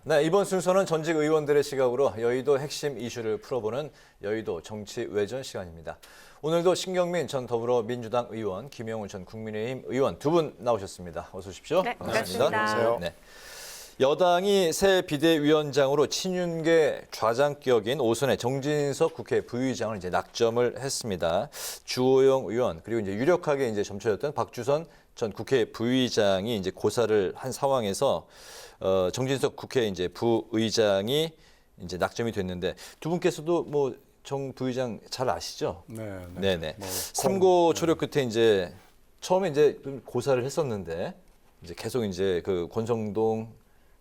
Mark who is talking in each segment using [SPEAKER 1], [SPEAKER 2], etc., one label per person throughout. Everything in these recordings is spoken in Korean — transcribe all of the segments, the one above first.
[SPEAKER 1] 네, 이번 순서는 전직 의원들의 시각으로 여의도 핵심 이슈를 풀어보는 여의도 정치 외전 시간입니다. 오늘도 신경민 전 더불어민주당 의원, 김영우 전 국민의힘 의원 두 분 나오셨습니다. 어서 오십시오.
[SPEAKER 2] 네,
[SPEAKER 1] 반갑습니다.
[SPEAKER 2] 반갑습니다.
[SPEAKER 1] 네. 여당이 새 비대위원장으로 친윤계 좌장격인 오선의 정진석 국회 부의장을 이제 낙점을 했습니다. 주호영 의원 그리고 이제 유력하게 이제 점쳐졌던 박주선 전 국회 부의장이 이제 고사를 한 상황에서 정진석 국회 이제 부의장이 이제 낙점이 됐는데 두 분께서도 뭐 정 부의장 잘 아시죠? 네네. 삼고 초려 끝에 이제 처음에 이제 좀 고사를 했었는데 이제 계속 이제 그 권성동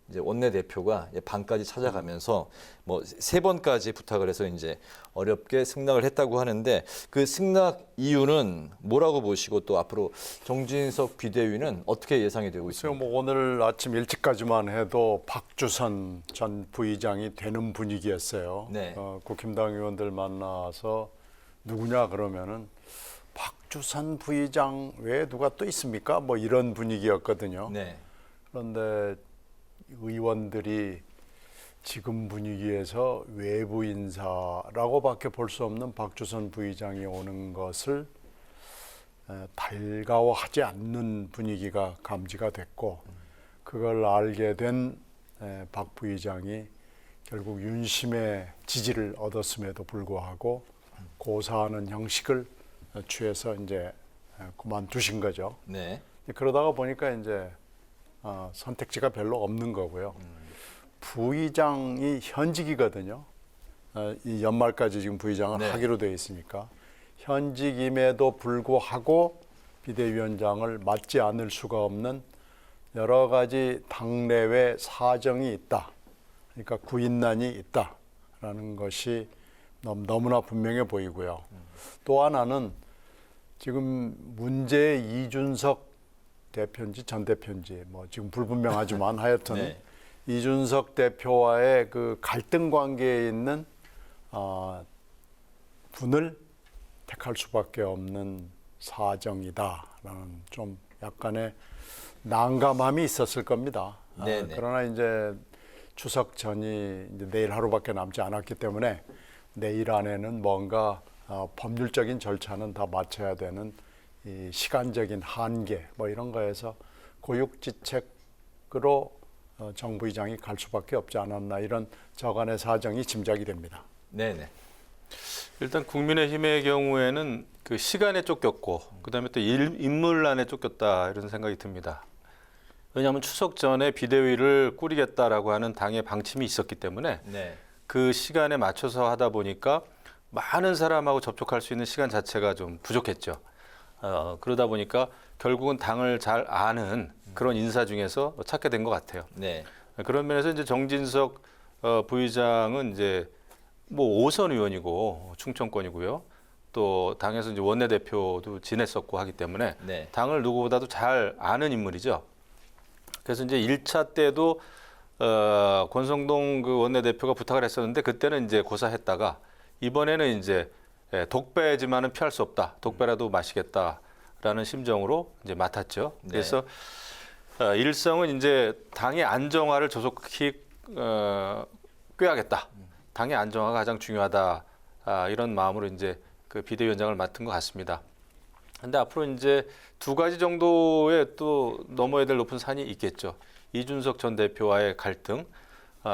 [SPEAKER 1] 이제 원내대표가 방까지 찾아가면서 뭐 3번까지 부탁을 해서 이제 어렵게 승낙을 했다고 하는데 그 승낙 이유는 뭐라고 보시고 또 앞으로 정진석 비대위는 어떻게 예상이 되고 있습니까?
[SPEAKER 3] 뭐 오늘 아침 일찍까지만 해도 박주선 전 부의장이 되는 분위기였어요.
[SPEAKER 1] 네.
[SPEAKER 3] 국힘당 의원들 만나서 누구냐 그러면은 박주선 부의장 외에 누가 또 있습니까? 뭐 이런 분위기였거든요.
[SPEAKER 1] 네.
[SPEAKER 3] 그런데 의원들이 지금 분위기에서 외부 인사라고밖에 볼 수 없는 박주선 부의장이 오는 것을 달가워하지 않는 분위기가 감지가 됐고 그걸 알게 된 박 부의장이 결국 윤심의 지지를 얻었음에도 불구하고 고사하는 형식을 취해서 이제 그만두신 거죠.
[SPEAKER 1] 네.
[SPEAKER 3] 그러다가 보니까 이제 선택지가 별로 없는 거고요. 부의장이 현직이거든요. 이 연말까지 지금 부의장을
[SPEAKER 1] 네.
[SPEAKER 3] 하기로 되어 있으니까 현직임에도 불구하고 비대위원장을 맡지 않을 수가 없는 여러 가지 당내외 사정이 있다. 그러니까 구인난이 있다라는 것이 너무나 분명해 보이고요. 또 하나는 지금 문제의 이준석 대표인지 전 대표인지 뭐 지금 불분명하지만 하여튼
[SPEAKER 1] 네.
[SPEAKER 3] 이준석 대표와의 그 갈등 관계에 있는 분을 택할 수밖에 없는 사정이다라는 좀 약간의 난감함이 있었을 겁니다.
[SPEAKER 1] 네네.
[SPEAKER 3] 그러나 이제 추석 전이 이제 내일 하루밖에 남지 않았기 때문에 내일 안에는 뭔가 법률적인 절차는 다 마쳐야 되는 이 시간적인 한계 뭐 이런 거에서 고육지책으로 정 부의장이 갈 수밖에 없지 않았나 이런 저간의 사정이 짐작이 됩니다.
[SPEAKER 1] 네네.
[SPEAKER 4] 일단 국민의힘의 경우에는 그 시간에 쫓겼고 그다음에 또 인물난에 쫓겼다 이런 생각이 듭니다. 왜냐하면 추석 전에 비대위를 꾸리겠다라고 하는 당의 방침이 있었기 때문에
[SPEAKER 1] 네.
[SPEAKER 4] 그 시간에 맞춰서 하다 보니까 많은 사람하고 접촉할 수 있는 시간 자체가 좀 부족했죠. 그러다 보니까 결국은 당을 잘 아는 그런 인사 중에서 찾게 된 것 같아요.
[SPEAKER 1] 네.
[SPEAKER 4] 그런 면에서 이제 정진석 부의장은 이제 뭐 5선 의원이고 충청권이고요. 또 당에서 이제 원내대표도 지냈었고 하기 때문에
[SPEAKER 1] 네.
[SPEAKER 4] 당을 누구보다도 잘 아는 인물이죠. 그래서 이제 1차 때도 권성동 그 원내대표가 부탁을 했었는데 그때는 이제 고사했다가 이번에는 이제 독배지만은 피할 수 없다. 독배라도 마시겠다라는 심정으로 이제 맡았죠.
[SPEAKER 1] 네.
[SPEAKER 4] 그래서 일성은 이제 당의 안정화를 조속히 꾀하겠다. 당의 안정화가 가장 중요하다. 이런 마음으로 이제 그 비대위원장을 맡은 것 같습니다. 근데 앞으로 이제 2가지 정도의 또 넘어야 될 높은 산이 있겠죠. 이준석 전 대표와의 갈등.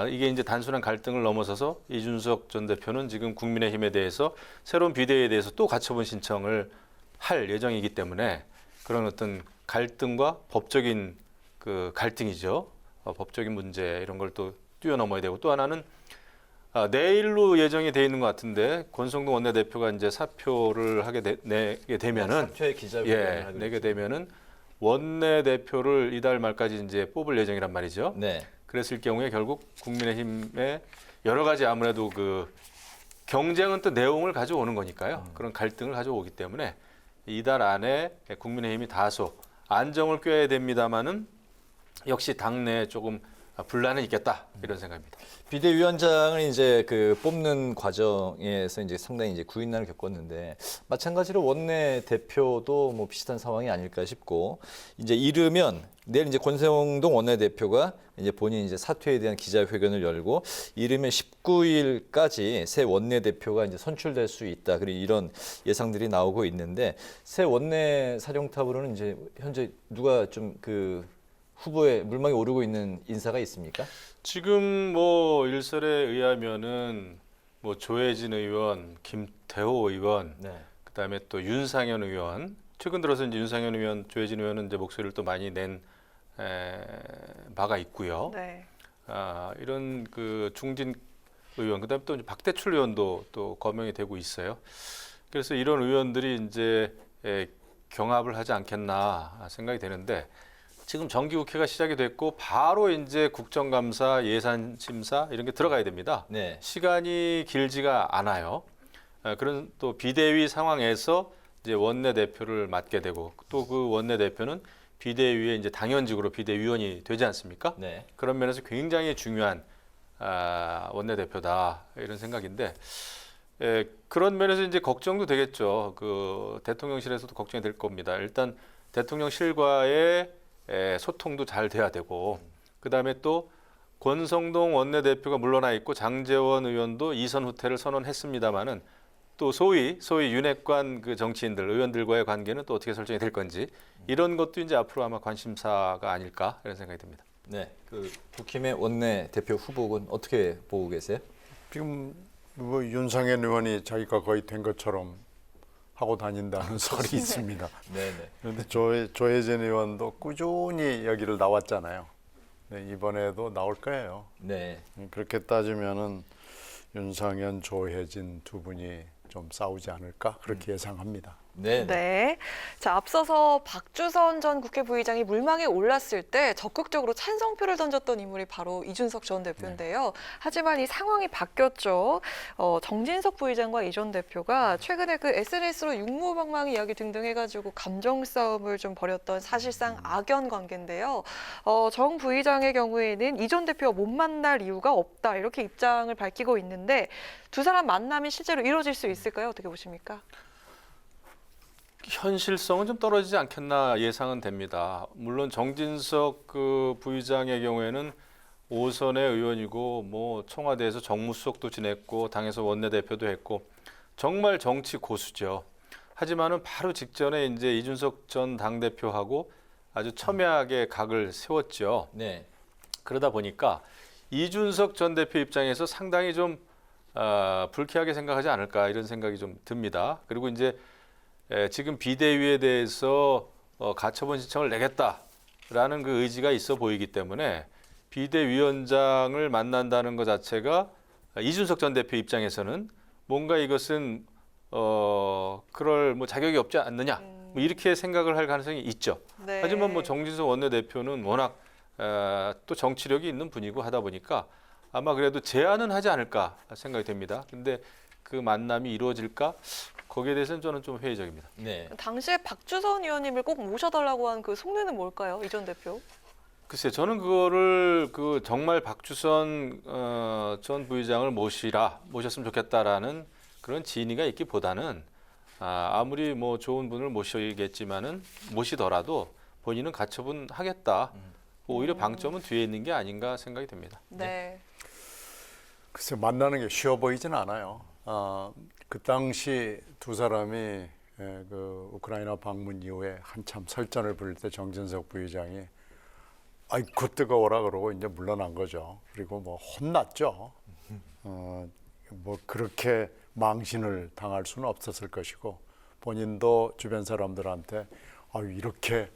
[SPEAKER 4] 이게 이제 단순한 갈등을 넘어서서 이준석 전 대표는 지금 국민의힘에 대해서 새로운 비대위에 대해서 또 가처분 신청을 할 예정이기 때문에 그런 어떤 갈등과 법적인 그 갈등이죠. 법적인 문제 이런 걸 또 뛰어넘어야 되고 또 하나는 내일로 예정이 돼 있는 것 같은데 권성동 원내대표가 이제 사표를 내게 되면은
[SPEAKER 1] 사퇴 기자회견을 하기로
[SPEAKER 4] 내게
[SPEAKER 1] 했죠.
[SPEAKER 4] 되면은 원내대표를 이달 말까지 이제 뽑을 예정이란 말이죠.
[SPEAKER 1] 네.
[SPEAKER 4] 그랬을 경우에 결국 국민의힘의 여러 가지 아무래도 그 경쟁은 또 내용을 가져오는 거니까요. 그런 갈등을 가져오기 때문에 이달 안에 국민의힘이 다소 안정을 꾀해야 됩니다마는 역시 당내에 조금 분란은 있겠다 이런 생각입니다.
[SPEAKER 1] 비대위원장을 이제 그 뽑는 과정에서 이제 상당히 이제 구인난을 겪었는데 마찬가지로 원내 대표도 뭐 비슷한 상황이 아닐까 싶고 이제 이르면 내일 이제 권성동 원내대표가 이제 본인 이제 사퇴에 대한 기자회견을 열고 이르면 19일까지 새 원내대표가 이제 선출될 수 있다. 그리고 이런 예상들이 나오고 있는데 새 원내 사령탑으로는 이제 현재 누가 좀 그 후보에 물망에 오르고 있는 인사가 있습니까?
[SPEAKER 4] 지금 뭐 일설에 의하면은 뭐 조혜진 의원, 김태호 의원,
[SPEAKER 1] 네.
[SPEAKER 4] 그다음에 또 윤상현 의원. 최근 들어서 이제 윤상현 의원, 조혜진 의원은 이제 목소리를 또 많이 낸 바가 있고요.
[SPEAKER 2] 네.
[SPEAKER 4] 이런 그 중진 의원, 그다음에 또 이제 박대출 의원도 또 거명이 되고 있어요. 그래서 이런 의원들이 이제 경합을 하지 않겠나 생각이 되는데. 지금 정기국회가 시작이 됐고 바로 이제 국정감사, 예산심사 이런 게 들어가야 됩니다.
[SPEAKER 1] 네.
[SPEAKER 4] 시간이 길지가 않아요. 그런 또 비대위 상황에서 이제 원내대표를 맡게 되고 또 그 원내대표는 비대위의 이제 당연직으로 비대위원이 되지 않습니까?
[SPEAKER 1] 네.
[SPEAKER 4] 그런 면에서 굉장히 중요한 원내대표다 이런 생각인데 그런 면에서 이제 걱정도 되겠죠. 그 대통령실에서도 걱정이 될 겁니다. 일단 대통령실과의 소통도 잘 돼야 되고 그다음에 또 권성동 원내대표가 물러나 있고 장제원 의원도 이선 후퇴를 선언했습니다마는 또 소위 윤핵관 그 정치인들 의원들과의 관계는 또 어떻게 설정이 될 건지 이런 것도 이제 앞으로 아마 관심사가 아닐까 이런 생각이 듭니다.
[SPEAKER 1] 네. 그 국힘의 원내대표 후보군 어떻게 보고 계세요?
[SPEAKER 3] 지금 뭐 윤상현 의원이 자기가 거의 된 것처럼 하고 다닌다는 설이 있습니다.
[SPEAKER 1] 네네.
[SPEAKER 3] 그런데 조혜진 의원도 꾸준히 여기를 나왔잖아요. 네, 이번에도 나올 거예요.
[SPEAKER 1] 네.
[SPEAKER 3] 그렇게 따지면은 윤상현, 조혜진 두 분이 좀 싸우지 않을까 그렇게 예상합니다.
[SPEAKER 1] 네.
[SPEAKER 2] 네. 자, 앞서서 박주선 전 국회 부의장이 물망에 올랐을 때 적극적으로 찬성표를 던졌던 인물이 바로 이준석 전 대표인데요. 하지만 이 상황이 바뀌었죠. 정진석 부의장과 이 전 대표가 최근에 그 SNS로 육무방망 이야기 등등 해가지고 감정 싸움을 좀 벌였던 사실상 악연 관계인데요. 정 부의장의 경우에는 이 전 대표와 못 만날 이유가 없다 이렇게 입장을 밝히고 있는데 두 사람 만남이 실제로 이루어질 수 있을까요? 어떻게 보십니까?
[SPEAKER 4] 현실성은 좀 떨어지지 않겠나 예상은 됩니다. 물론 정진석 그 부의장의 경우에는 5선의 의원이고 뭐 청와대에서 정무수석도 지냈고 당에서 원내대표도 했고 정말 정치 고수죠. 하지만은 바로 직전에 이제 이준석 전 당대표하고 아주 첨예하게 각을 세웠죠.
[SPEAKER 1] 네.
[SPEAKER 4] 그러다 보니까 이준석 전 대표 입장에서 상당히 좀 불쾌하게 생각하지 않을까 이런 생각이 좀 듭니다. 그리고 이제 지금 비대위에 대해서 가처분 신청을 내겠다라는 그 의지가 있어 보이기 때문에 비대위원장을 만난다는 것 자체가 이준석 전 대표 입장에서는 뭔가 이것은 그럴 뭐 자격이 없지 않느냐 뭐 이렇게 생각을 할 가능성이 있죠.
[SPEAKER 2] 네.
[SPEAKER 4] 하지만 뭐 정진석 원내대표는 워낙 또 정치력이 있는 분이고 하다 보니까 아마 그래도 제안은 하지 않을까 생각이 됩니다. 근데 그 만남이 이루어질까? 거기에 대해서는 저는 좀 회의적입니다.
[SPEAKER 1] 네.
[SPEAKER 2] 당시에 박주선 의원님을 꼭 모셔달라고 한 그 속내는 뭘까요? 이 전 대표?
[SPEAKER 4] 글쎄, 저는 그거를 그 정말 박주선 전 부의장을 모셨으면 좋겠다라는 그런 진의가 있기보다는 아무리 뭐 좋은 분을 모시겠지만은 모시더라도 본인은 가처분 하겠다. 오히려 방점은 뒤에 있는 게 아닌가 생각이 됩니다.
[SPEAKER 2] 네.
[SPEAKER 3] 글쎄 만나는 게 쉬워 보이진 않아요. 그 당시 두 사람이 그 우크라이나 방문 이후에 한참 설전을 벌일 때 정진석 부의장이 아이고 뜨거워라 그러고 이제 물러난 거죠. 그리고 뭐 혼났죠. 뭐 그렇게 망신을 당할 수는 없었을 것이고 본인도 주변 사람들한테 이렇게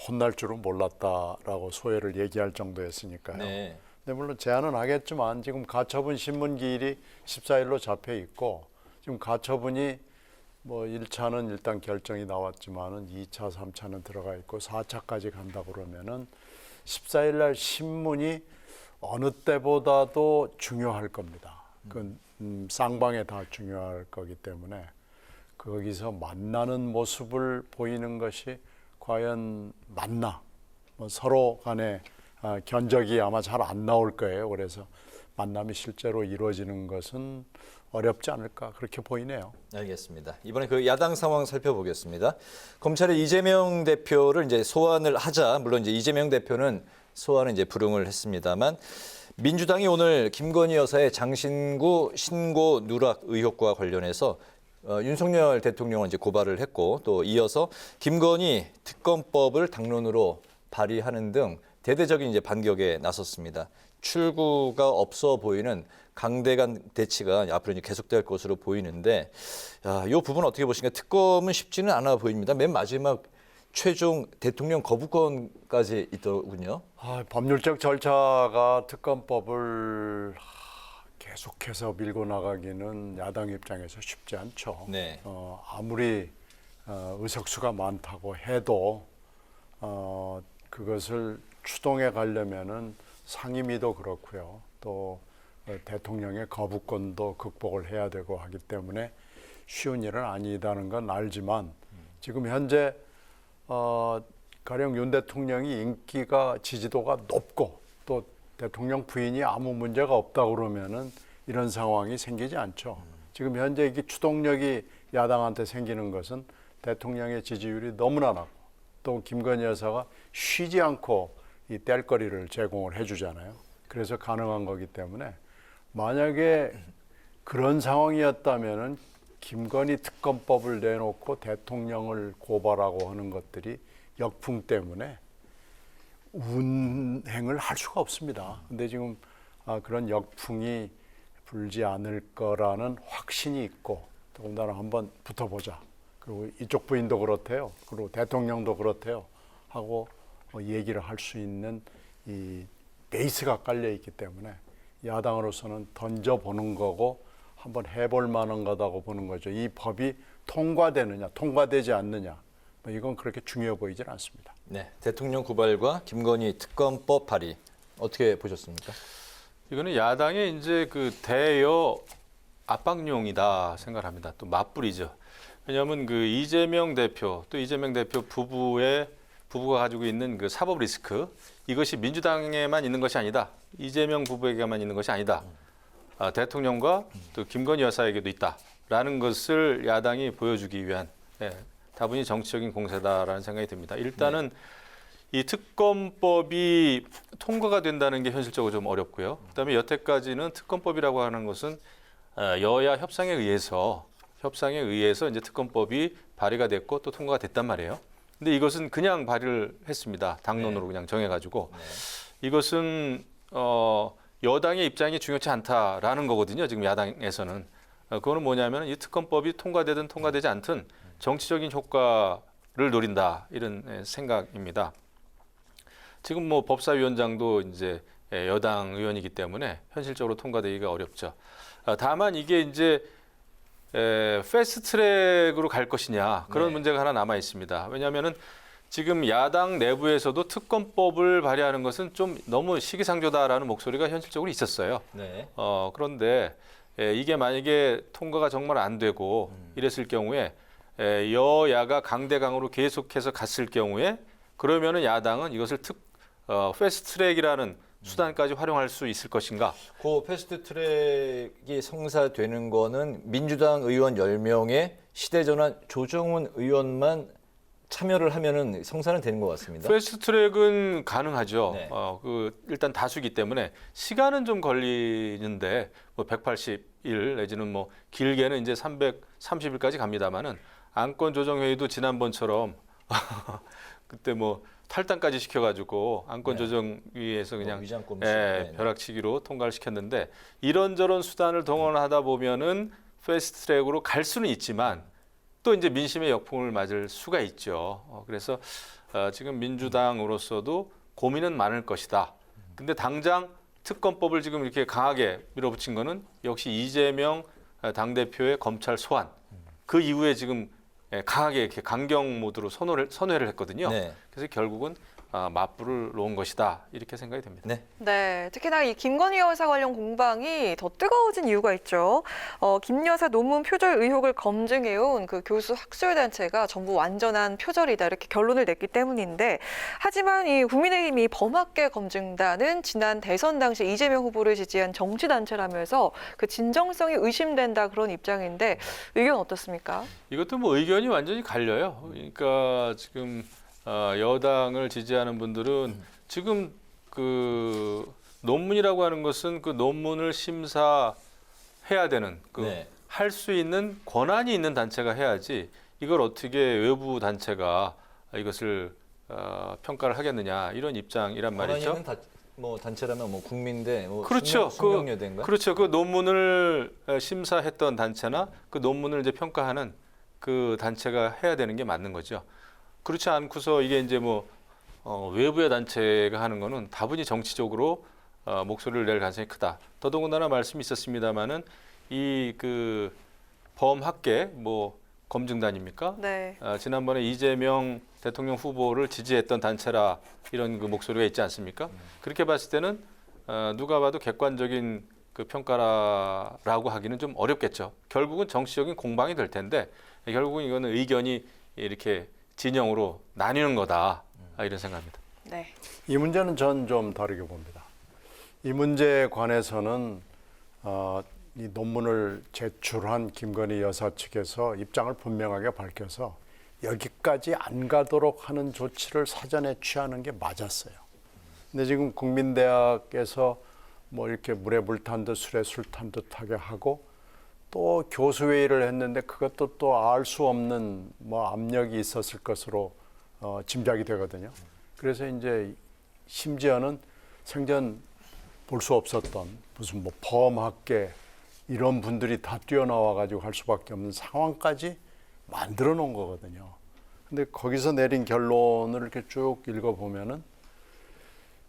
[SPEAKER 3] 혼날 줄은 몰랐다라고 소회를 얘기할 정도였으니까요.
[SPEAKER 1] 네.
[SPEAKER 3] 근데 물론 제안은 하겠지만 지금 가처분 신문기일이 14일로 잡혀 있고 지금 가처분이 뭐 1차는 일단 결정이 나왔지만은 2차, 3차는 들어가 있고 4차까지 간다 그러면은 14일 날 신문이 어느 때보다도 중요할 겁니다. 그건 쌍방에 다 중요할 거기 때문에 거기서 만나는 모습을 보이는 것이 과연 맞나? 뭐 서로 간에 견적이 아마 잘 안 나올 거예요. 그래서 만남이 실제로 이루어지는 것은 어렵지 않을까 그렇게 보이네요.
[SPEAKER 1] 알겠습니다. 이번에 그 야당 상황 살펴보겠습니다. 검찰이 이재명 대표를 이제 소환을 하자, 물론 이제 이재명 대표는 소환을 이제 불응을 했습니다만, 민주당이 오늘 김건희 여사의 장신구 신고 누락 의혹과 관련해서 윤석열 대통령을 이제 고발을 했고, 또 이어서 김건희 특검법을 당론으로 발의하는 등 대대적인 이제 반격에 나섰습니다. 출구가 없어 보이는 강대강 대치가 앞으로 이제 계속될 것으로 보이는데, 이 부분 어떻게 보십니까? 특검은 쉽지는 않아 보입니다. 맨 마지막 최종 대통령 거부권까지 있더군요.
[SPEAKER 3] 법률적 절차가 특검법을 계속해서 밀고 나가기는 야당 입장에서 쉽지 않죠.
[SPEAKER 1] 네.
[SPEAKER 3] 아무리 의석수가 많다고 해도 그것을 추동해 가려면은 상임위도 그렇고요. 또 대통령의 거부권도 극복을 해야 되고 하기 때문에 쉬운 일은 아니다는 건 알지만 지금 현재 가령 윤 대통령이 인기가 지지도가 높고 또 대통령 부인이 아무 문제가 없다 그러면은 이런 상황이 생기지 않죠. 지금 현재 이게 추동력이 야당한테 생기는 것은 대통령의 지지율이 너무나 낮고 또 김건희 여사가 쉬지 않고 이 뗄거리를 제공을 해주잖아요. 그래서 가능한 거기 때문에 만약에 그런 상황이었다면은 김건희 특검법을 내놓고 대통령을 고발하고 하는 것들이 역풍 때문에 운행을 할 수가 없습니다. 근데 지금 그런 역풍이 불지 않을 거라는 확신이 있고 더군다나 한번 붙어보자. 그리고 이쪽 부인도 그렇대요. 그리고 대통령도 그렇대요. 하고 얘기를 할 수 있는 이 베이스가 깔려 있기 때문에 야당으로서는 던져보는 거고 한번 해볼 만한 거다고 보는 거죠. 이 법이 통과되느냐, 통과되지 않느냐, 이건 그렇게 중요해 보이질 않습니다.
[SPEAKER 1] 네, 대통령 고발과 김건희 특검법 발의 어떻게 보셨습니까?
[SPEAKER 4] 이거는 야당의 이제 그 대여 압박용이다 생각합니다. 또 맞불이죠. 왜냐하면 그 이재명 대표 또 이재명 대표 부부가 가지고 있는 그 사법 리스크, 이것이 민주당에만 있는 것이 아니다. 이재명 부부에게만 있는 것이 아니다. 대통령과 또 김건희 여사에게도 있다라는 것을 야당이 보여주기 위한 다분히 정치적인 공세다라는 생각이 듭니다. 일단은 이 특검법이 통과가 된다는 게 현실적으로 좀 어렵고요. 그다음에 여태까지는 특검법이라고 하는 것은 여야 협상에 의해서 이제 특검법이 발의가 됐고 또 통과가 됐단 말이에요. 근데 이것은 그냥 발의를 했습니다. 당론으로 그냥 정해가지고 이것은 여당의 입장이 중요치 않다라는 거거든요. 지금 야당에서는 그거는 뭐냐면 이 특검법이 통과되든 통과되지 않든 정치적인 효과를 노린다 이런 생각입니다. 지금 뭐 법사위원장도 이제 여당 의원이기 때문에 현실적으로 통과되기가 어렵죠. 다만 이게 이제 패스트트랙으로 갈 것이냐 그런 문제가 하나 남아 있습니다. 왜냐하면은 지금 야당 내부에서도 특검법을 발의하는 것은 좀 너무 시기상조다라는 목소리가 현실적으로 있었어요.
[SPEAKER 1] 네.
[SPEAKER 4] 그런데 이게 만약에 통과가 정말 안 되고 이랬을 경우에 여야가 강대강으로 계속해서 갔을 경우에 그러면은 야당은 이것을 패스트트랙이라는 수단까지 활용할 수 있을 것인가?
[SPEAKER 1] 그 패스트트랙이 성사되는 거는 민주당 의원 10명의 시대전환 조정훈 의원만 참여를 하면은 성사는 되는 것 같습니다.
[SPEAKER 4] 패스트트랙은 가능하죠.
[SPEAKER 1] 네.
[SPEAKER 4] 일단 다수기 때문에 시간은 좀 걸리는데 뭐 180일 내지는 뭐 길게는 이제 330일까지 갑니다만은 안건조정회의도 지난번처럼 그때 뭐 탈당까지 시켜가지고 안건조정위에서 그냥 벼락치기로 통과를 시켰는데 이런저런 수단을 동원하다 보면은 패스트트랙으로 갈 수는 있지만 또 이제 민심의 역풍을 맞을 수가 있죠. 그래서 지금 민주당으로서도 고민은 많을 것이다. 근데 당장 특검법을 지금 이렇게 강하게 밀어붙인 거는 역시 이재명 당대표의 검찰 소환. 그 이후에 지금 강하게 이렇게 강경 모드로 선회를 했거든요.
[SPEAKER 1] 네.
[SPEAKER 4] 그래서 결국은 맞불을 놓은 것이다 이렇게 생각이 됩니다.
[SPEAKER 1] 네.
[SPEAKER 2] 네, 특히나 이 김건희 여사 관련 공방이 더 뜨거워진 이유가 있죠. 김 여사 논문 표절 의혹을 검증해온 그 교수 학술단체가 전부 완전한 표절이다 이렇게 결론을 냈기 때문인데, 하지만 이 국민의힘이 범학계 검증단은 지난 대선 당시 이재명 후보를 지지한 정치단체라면서 그 진정성이 의심된다 그런 입장인데 의견 어떻습니까?
[SPEAKER 4] 이것도 뭐 의견이 완전히 갈려요. 그러니까 지금 여당을 지지하는 분들은 지금 그 논문이라고 하는 것은 그 논문을 심사해야 되는
[SPEAKER 1] 네.
[SPEAKER 4] 할 수 있는 권한이 있는 단체가 해야지 이걸 어떻게 외부 단체가 이것을 평가를 하겠느냐 이런 입장이란 말이죠.
[SPEAKER 1] 권한이 있는 뭐 단체라면 뭐 국민대, 뭐
[SPEAKER 4] 그렇죠.
[SPEAKER 1] 숙명여대인가?
[SPEAKER 4] 그렇죠. 그 논문을 심사했던 단체나 그 논문을 이제 평가하는 그 단체가 해야 되는 게 맞는 거죠. 그렇지 않고서 이게 이제 뭐 외부의 단체가 하는 거는 다분히 정치적으로 목소리를 낼 가능성이 크다. 더더군다나 말씀이 있었습니다마는 이 그 범학계 뭐 검증단입니까?
[SPEAKER 2] 네.
[SPEAKER 4] 지난번에 이재명 대통령 후보를 지지했던 단체라 이런 그 목소리가 있지 않습니까? 그렇게 봤을 때는 누가 봐도 객관적인 그 평가라고 하기는 좀 어렵겠죠. 결국은 정치적인 공방이 될 텐데 결국은 이거는 의견이 이렇게 진영으로 나뉘는 거다 이런 생각입니다.
[SPEAKER 2] 네.
[SPEAKER 3] 이 문제는 전 좀 다르게 봅니다. 이 문제에 관해서는 이 논문을 제출한 김건희 여사 측에서 입장을 분명하게 밝혀서 여기까지 안 가도록 하는 조치를 사전에 취하는 게 맞았어요. 근데 지금 국민대학에서 뭐 이렇게 물에 물 탄 듯 술에 술 탄 듯하게 하고 또 교수회의를 했는데 그것도 또 알 수 없는 뭐 압력이 있었을 것으로 짐작이 되거든요. 그래서 이제 심지어는 생전 볼 수 없었던 무슨 뭐 범학계 이런 분들이 다 뛰어나와 가지고 할 수밖에 없는 상황까지 만들어 놓은 거거든요. 근데 거기서 내린 결론을 이렇게 쭉 읽어 보면은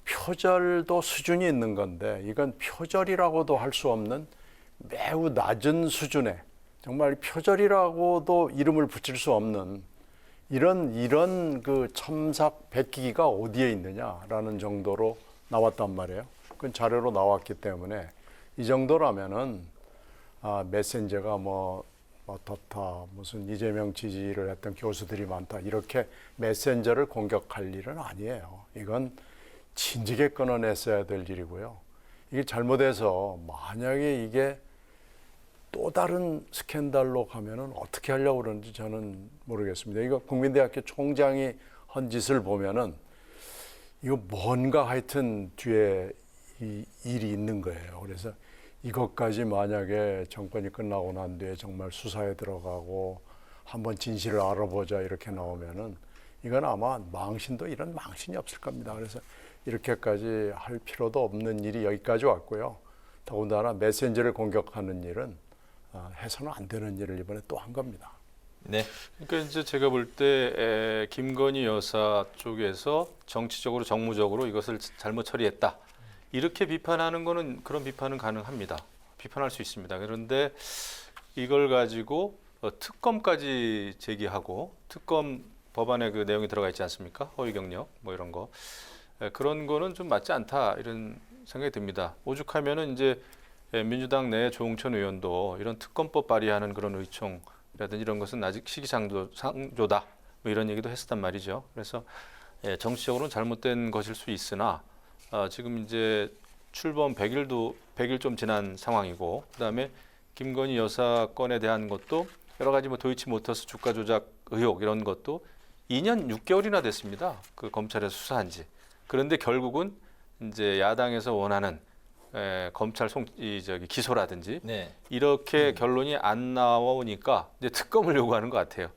[SPEAKER 3] 표절도 수준이 있는 건데 이건 표절이라고도 할 수 없는 매우 낮은 수준의 정말 표절이라고도 이름을 붙일 수 없는 이런 그 첨삭 베끼기가 어디에 있느냐라는 정도로 나왔단 말이에요. 그건 자료로 나왔기 때문에 이 정도라면은 메신저가 뭐 어떻다 무슨 이재명 지지를 했던 교수들이 많다 이렇게 메신저를 공격할 일은 아니에요. 이건 진즉에 끊어냈어야 될 일이고요. 이게 잘못해서 만약에 이게 또 다른 스캔들로 가면은 어떻게 하려고 그러는지 저는 모르겠습니다. 이거 국민대학교 총장이 한 짓을 보면은 이거 뭔가 하여튼 뒤에 이 일이 있는 거예요. 그래서 이것까지 만약에 정권이 끝나고 난 뒤에 정말 수사에 들어가고 한번 진실을 알아보자 이렇게 나오면은 이건 아마 망신도 이런 망신이 없을 겁니다. 그래서 이렇게까지 할 필요도 없는 일이 여기까지 왔고요. 더군다나 메신저를 공격하는 일은 해서는 안 되는 일을 이번에 또 한 겁니다.
[SPEAKER 4] 네. 그러니까 이제 제가 볼 때 김건희 여사 쪽에서 정치적으로 정무적으로 이것을 잘못 처리했다. 이렇게 비판하는 거는 그런 비판은 가능합니다. 비판할 수 있습니다. 그런데 이걸 가지고 특검까지 제기하고 특검 법안에 그 내용이 들어가 있지 않습니까? 허위 경력 뭐 이런 거. 그런 거는 좀 맞지 않다 이런 생각이 듭니다. 오죽하면은 이제 민주당 내 조홍천 의원도 이런 특검법 발의하는 그런 의총이라든지 이런 것은 아직 시기상조다 뭐 이런 얘기도 했었단 말이죠. 그래서 정치적으로는 잘못된 것일 수 있으나 지금 이제 출범 100일 좀 지난 상황이고 그다음에 김건희 여사 건에 대한 것도 여러 가지 뭐 도이치모터스 주가 조작 의혹 이런 것도 2년 6개월이나 됐습니다. 그 검찰에서 수사한 지. 그런데 결국은 이제 야당에서 원하는 검찰 기소라든지
[SPEAKER 1] 네.
[SPEAKER 4] 이렇게 결론이 안 나오니까 이제 특검을 요구하는 것 같아요.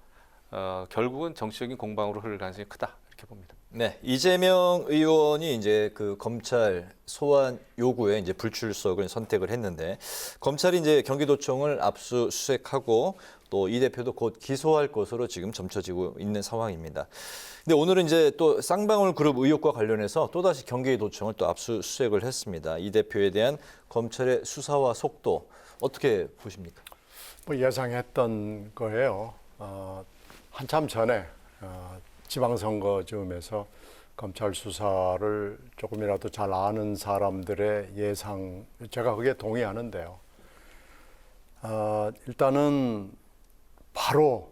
[SPEAKER 4] 결국은 정치적인 공방으로 흐를 가능성이 크다 이렇게 봅니다.
[SPEAKER 1] 네, 이재명 의원이 이제 그 검찰 소환 요구에 이제 불출석을 선택을 했는데 검찰이 이제 경기도청을 압수수색하고 또 이 대표도 곧 기소할 것으로 지금 점쳐지고 있는 상황입니다. 근데 오늘은 이제 또 쌍방울 그룹 의혹과 관련해서 또다시 경기도청을 또 압수수색을 했습니다. 이 대표에 대한 검찰의 수사와 속도 어떻게 보십니까?
[SPEAKER 3] 뭐 예상했던 거예요. 한참 전에 지방선거 즈음에서 검찰 수사를 조금이라도 잘 아는 사람들의 예상, 제가 그게 동의하는데요. 일단은 바로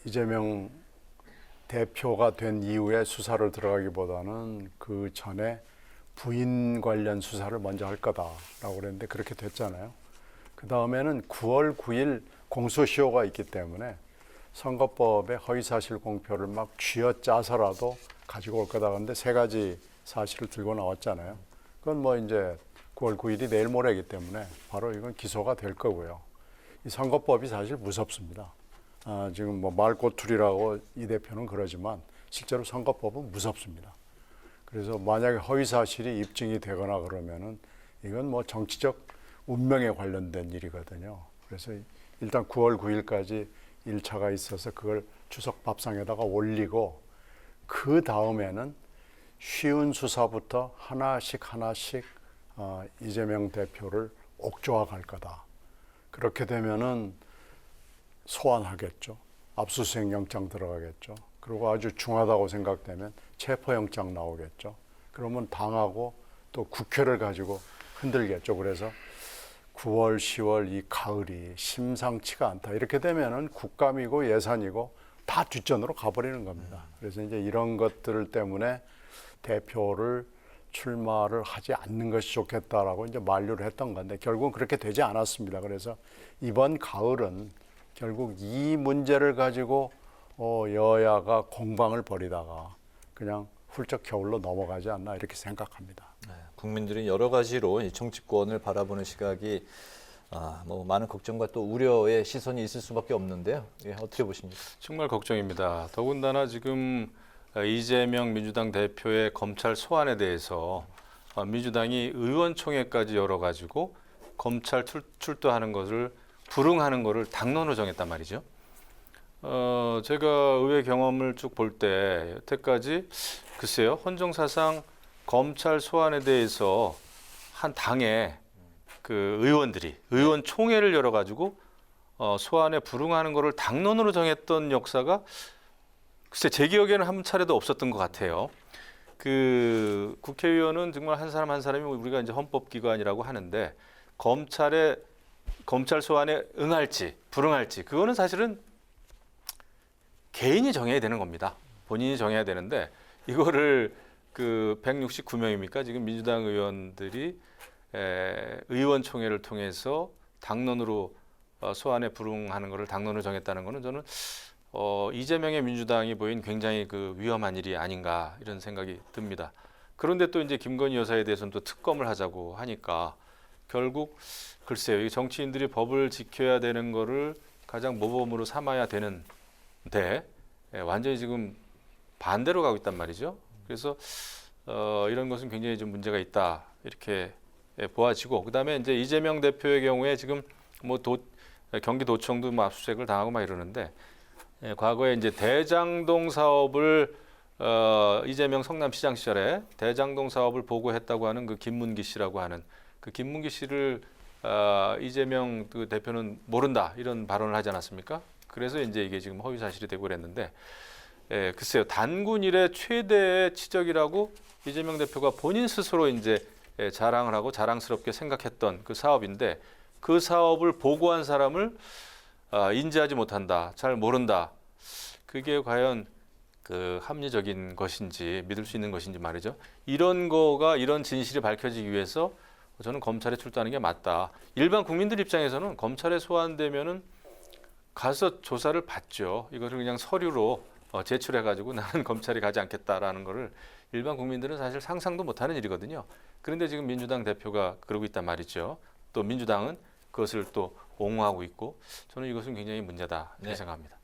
[SPEAKER 3] 이재명 대표가 된 이후에 수사를 들어가기보다는 그 전에 부인 관련 수사를 먼저 할 거다라고 그랬는데 그렇게 됐잖아요. 그 다음에는 9월 9일 공소시효가 있기 때문에 선거법에 허위사실 공표를 막 쥐어짜서라도 가지고 올 거다. 근데 세 가지 사실을 들고 나왔잖아요. 그건 뭐 이제 9월 9일이 내일 모레이기 때문에 바로 이건 기소가 될 거고요. 이 선거법이 사실 무섭습니다. 지금 뭐 말꼬투리라고 이 대표는 그러지만 실제로 선거법은 무섭습니다. 그래서 만약에 허위사실이 입증이 되거나 그러면은 이건 뭐 정치적 운명에 관련된 일이거든요. 그래서 일단 9월 9일까지 1차가 있어서 그걸 추석 밥상에다가 올리고 그 다음에는 쉬운 수사부터 하나씩 이재명 대표를 옥조화 갈 거다. 그렇게 되면은 소환하겠죠. 압수수색 영장 들어가겠죠. 그리고 아주 중하다고 생각되면 체포영장 나오겠죠. 그러면 당하고 또 국회를 가지고 흔들겠죠. 그래서 9월, 10월 이 가을이 심상치가 않다. 이렇게 되면은 국감이고 예산이고 다 뒷전으로 가버리는 겁니다. 그래서 이제 이런 것들 때문에 대표를 출마를 하지 않는 것이 좋겠다라고 이제 만류를 했던 건데 결국은 그렇게 되지 않았습니다. 그래서 이번 가을은 결국 이 문제를 가지고 여야가 공방을 벌이다가 그냥 훌쩍 겨울로 넘어가지 않나 이렇게 생각합니다.
[SPEAKER 1] 국민들이 여러 가지로 이 정치권을 바라보는 시각이 뭐 많은 걱정과 또 우려의 시선이 있을 수밖에 없는데요. 예, 어떻게 보십니까?
[SPEAKER 4] 정말 걱정입니다. 더군다나 지금 이재명 민주당 대표의 검찰 소환에 대해서 민주당이 의원총회까지 열어가지고 검찰 출두하는 것을 불응하는 것을 당론으로 정했단 말이죠. 제가 의회 경험을 쭉 볼 때 여태까지 글쎄요, 헌정사상 검찰 소환에 대해서 한 당의 그 의원들이 의원총회를 열어가지고 소환에 불응하는 것을 당론으로 정했던 역사가 글쎄 제 기억에는 한 차례도 없었던 것 같아요. 그 국회의원은 정말 한 사람 한 사람이 우리가 이제 헌법기관이라고 하는데 검찰 소환에 응할지 불응할지 그거는 사실은 개인이 정해야 되는 겁니다. 본인이 정해야 되는데 이거를 그 169명입니까? 지금 민주당 의원들이 의원총회를 통해서 당론으로 소환에 불응하는 것을 당론으로 정했다는 것은 저는 이재명의 민주당이 보인 굉장히 그 위험한 일이 아닌가 이런 생각이 듭니다. 그런데 또 이제 김건희 여사에 대해서는 또 특검을 하자고 하니까 결국 글쎄요, 이 정치인들이 법을 지켜야 되는 거를 가장 모범으로 삼아야 되는데 완전히 지금 반대로 가고 있단 말이죠. 그래서 이런 것은 굉장히 좀 문제가 있다 이렇게 보아지고 그다음에 이제 이재명 대표의 경우에 지금 뭐 경기도청도 뭐 압수수색을 당하고 막 이러는데 과거에 이제 대장동 사업을 이재명 성남시장 시절에 대장동 사업을 보고했다고 하는 그 김문기 씨라고 하는 그 김문기 씨를 이재명 그 대표는 모른다 이런 발언을 하지 않았습니까? 그래서 이제 이게 지금 허위 사실이 되고 그랬는데 글쎄요, 단군 이래 최대의 치적이라고 이재명 대표가 본인 스스로 이제 자랑을 하고 자랑스럽게 생각했던 그 사업인데 그 사업을 보고한 사람을 인지하지 못한다, 잘 모른다. 그게 과연 그 합리적인 것인지 믿을 수 있는 것인지 말이죠. 이런 거가 이런 진실이 밝혀지기 위해서 저는 검찰에 출두하는 게 맞다. 일반 국민들 입장에서는 검찰에 소환되면은 가서 조사를 받죠. 이거를 그냥 서류로 제출해가지고 나는 검찰에 가지 않겠다라는 거를 일반 국민들은 사실 상상도 못하는 일이거든요. 그런데 지금 민주당 대표가 그러고 있단 말이죠. 또 민주당은 그것을 또 옹호하고 있고 저는 이것은 굉장히 문제다 이렇게 생각합니다.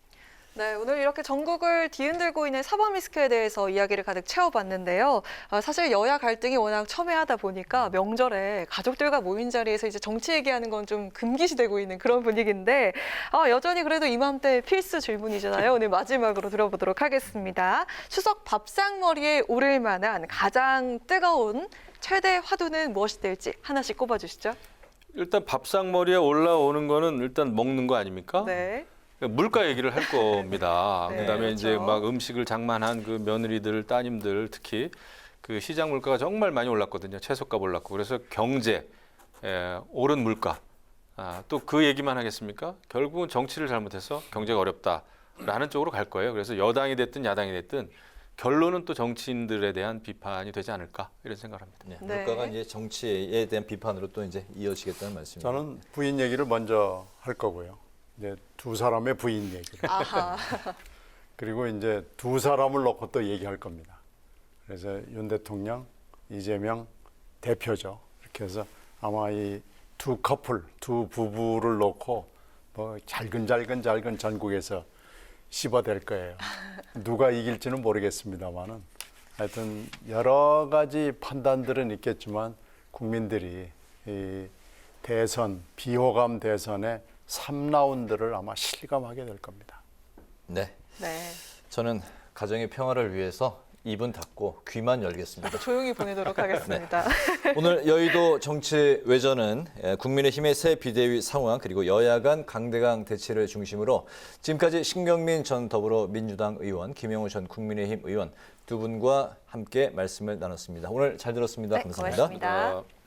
[SPEAKER 2] 네, 오늘 이렇게 전국을 뒤흔들고 있는 사법 리스크에 대해서 이야기를 가득 채워봤는데요. 사실 여야 갈등이 워낙 첨예하다 보니까 명절에 가족들과 모인 자리에서 이제 정치 얘기하는 건 좀 금기시되고 있는 그런 분위기인데 여전히 그래도 이맘때 필수 질문이잖아요. 오늘 마지막으로 들어보도록 하겠습니다. 추석 밥상머리에 오를 만한 가장 뜨거운 최대 화두는 무엇이 될지 하나씩 꼽아주시죠.
[SPEAKER 4] 일단 밥상머리에 올라오는 거는 일단 먹는 거 아닙니까?
[SPEAKER 2] 네.
[SPEAKER 4] 물가 얘기를 할 겁니다.
[SPEAKER 2] 네,
[SPEAKER 4] 그다음에
[SPEAKER 2] 그렇죠.
[SPEAKER 4] 이제 막 음식을 장만한 그 며느리들, 따님들 특히 그 시장 물가가 정말 많이 올랐거든요. 채소값 올랐고 그래서 경제, 오른 물가. 또 그 얘기만 하겠습니까? 결국은 정치를 잘못해서 경제가 어렵다라는 쪽으로 갈 거예요. 그래서 여당이 됐든 야당이 됐든 결론은 또 정치인들에 대한 비판이 되지 않을까 이런 생각을 합니다.
[SPEAKER 1] 네,
[SPEAKER 2] 네.
[SPEAKER 1] 물가가 이제 정치에 대한 비판으로 또 이제 이어지겠다는 말씀입니다.
[SPEAKER 3] 저는 부인 얘기를 먼저 할 거고요. 이제 두 사람의 부인 얘기를.
[SPEAKER 2] 아하.
[SPEAKER 3] 그리고 이제 두 사람을 놓고 또 얘기할 겁니다. 그래서 윤 대통령, 이재명 대표죠. 이렇게 해서 아마 이 두 커플, 두 부부를 놓고 뭐 잘근 전국에서 씹어댈 거예요. 누가 이길지는 모르겠습니다만은 하여튼 여러 가지 판단들은 있겠지만 국민들이 이 대선, 비호감 대선의 3라운드를 아마 실감하게 될 겁니다.
[SPEAKER 1] 네,
[SPEAKER 2] 네.
[SPEAKER 1] 저는 가정의 평화를 위해서 입은 닫고 귀만 열겠습니다.
[SPEAKER 2] 조용히 보내도록 하겠습니다.
[SPEAKER 1] 오늘 여의도 정치 외전은 국민의힘의 새 비대위 상황 그리고 여야 간 강대강 대치를 중심으로 지금까지 신경민 전 더불어민주당 의원, 김영우 전 국민의힘 의원 두 분과 함께 말씀을 나눴습니다. 오늘 잘 들었습니다.
[SPEAKER 2] 네,
[SPEAKER 1] 감사합니다.
[SPEAKER 2] 고맙습니다.